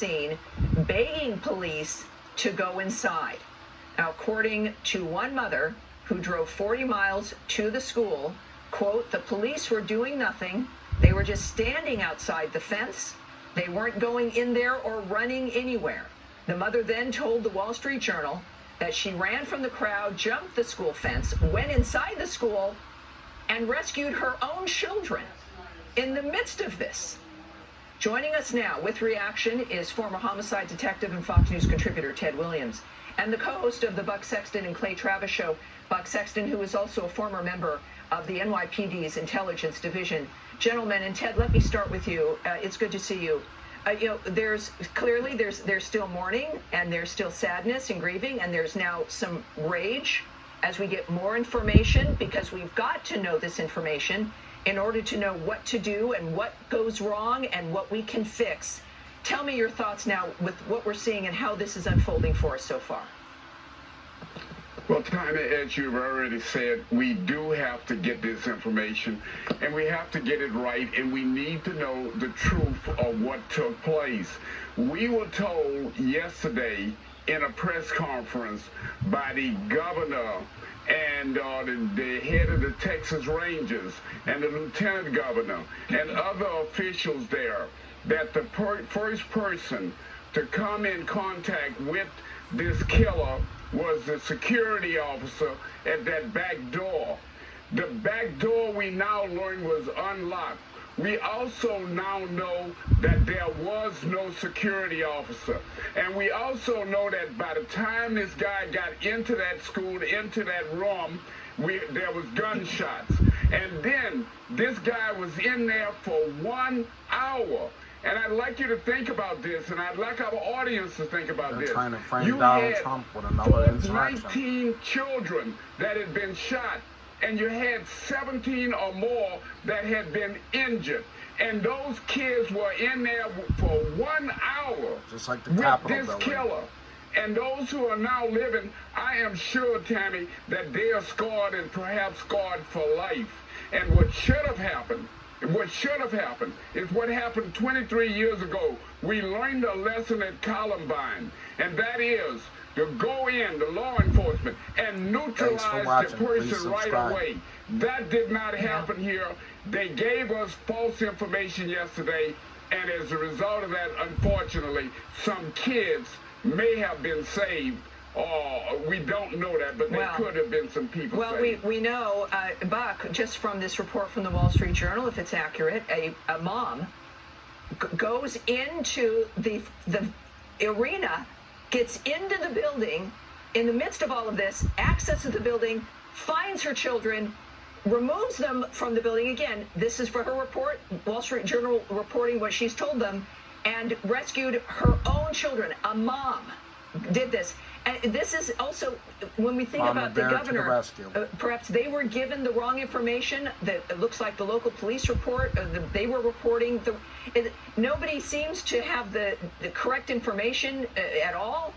scene begging police to go inside. Now, according to one mother who drove 40 miles to the school, quote, the police were doing nothing. They were just standing outside the fence. They weren't going in there or running anywhere. The mother then told the Wall Street Journal that she ran from the crowd, jumped the school fence, went inside the school, and rescued her own children in the midst of this. Joining us now with reaction is former homicide detective and Fox News contributor Ted Williams, and the co-host of the Buck Sexton and Clay Travis show, Buck Sexton, who is also a former member of the NYPD's Intelligence Division. Gentlemen, and Ted, let me start with you. It's good to see you. There's still mourning, and there's still sadness and grieving, and there's now some rage as we get more information, because we've got to know this information in order to know what to do and what goes wrong and what we can fix. Tell me your thoughts now with what we're seeing and how this is unfolding for us so far. Well, Tanya, as you've already said, we do have to get this information, and we have to get it right, and we need to know the truth of what took place. We were told yesterday in a press conference by the governor and the head of the Texas Rangers and the lieutenant governor and other officials there that the first person to come in contact with this killer was the security officer at that back door. The back door, we now learn, was unlocked. We also now know that there was no security officer. And we also know that by the time this guy got into that school, into that room, there was gunshots. And then this guy was in there for 1 hour. And I'd like you to think about this, and I'd like our audience to think about this. Trying to frame Donald Trump with another insurrection. 19 children that had been shot, and you had 17 or more that had been injured. And those kids were in there for 1 hour, just like the with Capitol this building. killer. And those who are now living, I am sure, Tammy, that they are scarred and perhaps scarred for life. And what should have happened is what happened 23 years ago. We learned a lesson at Columbine, and that is to go in, the law enforcement, and neutralize the person right away. That did not happen here. They gave us false information yesterday, and as a result of that, unfortunately, some kids may have been saved. We don't know that, but there could have been some people. Well, we know, Buck, just from this report from the Wall Street Journal, if it's accurate, a mom goes into the arena, gets into the building in the midst of all of this, accesses the building, finds her children, removes them from the building. Again, this is for her report, Wall Street Journal reporting what she's told them, and rescued her own children. A mom did this. And this is also, when we think about the governor, perhaps they were given the wrong information. That it looks like the local police report, they were reporting. Nobody seems to have the correct information at all.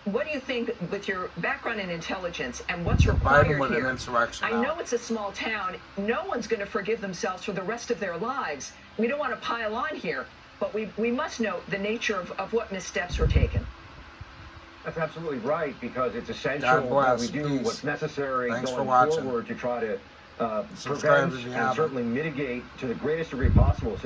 What do you think, with your background in intelligence and what's required here? I know it's a small town. No one's going to forgive themselves for the rest of their lives. We don't want to pile on here, but we must know the nature of what missteps were taken. That's absolutely right, because it's essential that we do what's necessary going forward to try to prevent and certainly mitigate to the greatest degree possible